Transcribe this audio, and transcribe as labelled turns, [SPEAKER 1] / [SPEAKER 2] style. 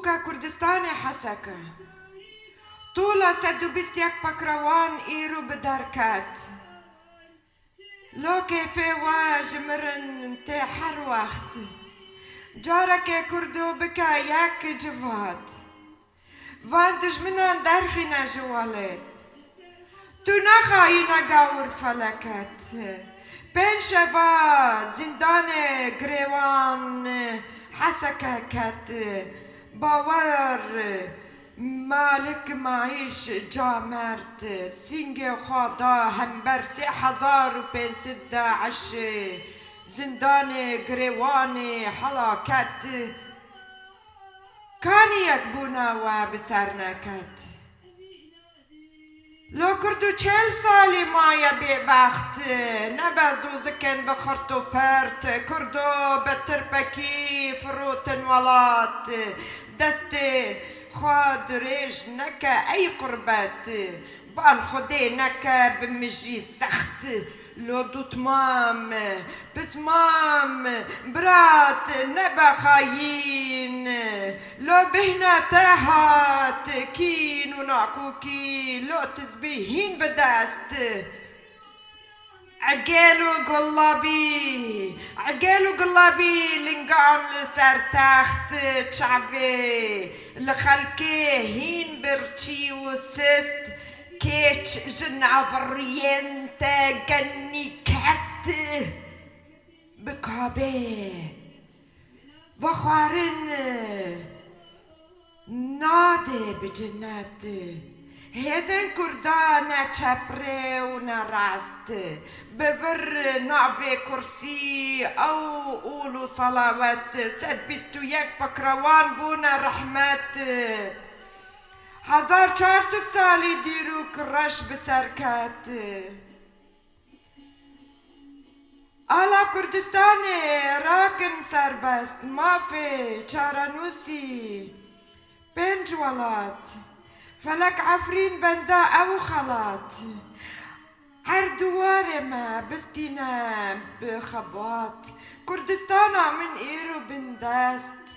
[SPEAKER 1] بوكا كردستاني حسكة طولة سدو بستيك بكروان إيرو بدركات لو كيفي واجمرن انتي حر وقت جارك كردو بكا ياك جوات واندج منان درخينا جوالات تو نخاينا قاور فلكت بين شفا زندان قريوان حسكة كت باور مالك معيش جامرت سنگ خدا همبر 3516 زندان قريوان حلاكت كان يكبونا وبسرنا كت لو كردو 40 سالي مايا ببخت نبازو زكن بخرطو برت كردو بتربكي فروتن ولات دستي خاد ريش نكا اي قربات بان خدي نكا بمجي سخت لو دوت مام بس مام برات نبا خاين لو بهنا تهات كين ونعكوكي لو تسبيهين بدست عقالو قلابي لنقعن لسر تحت تشعفي لخلكي هين برشي وسست كيتش جن عفرينتا جني كات بكابي وخوارن نادي بجنات هزن كردانا چپره و نراست بفر نعفي كرسي او قولوا صلاوات 121 بكروان بونا رحمت 1400 سالي ديرو كرش بسركات على كردستاني راكن سربست ما في چارانوسي بنج ولات فلك عفرين بندا او خلاط هر دوار ما بستينا بخبات كردستانا من ايرو بندست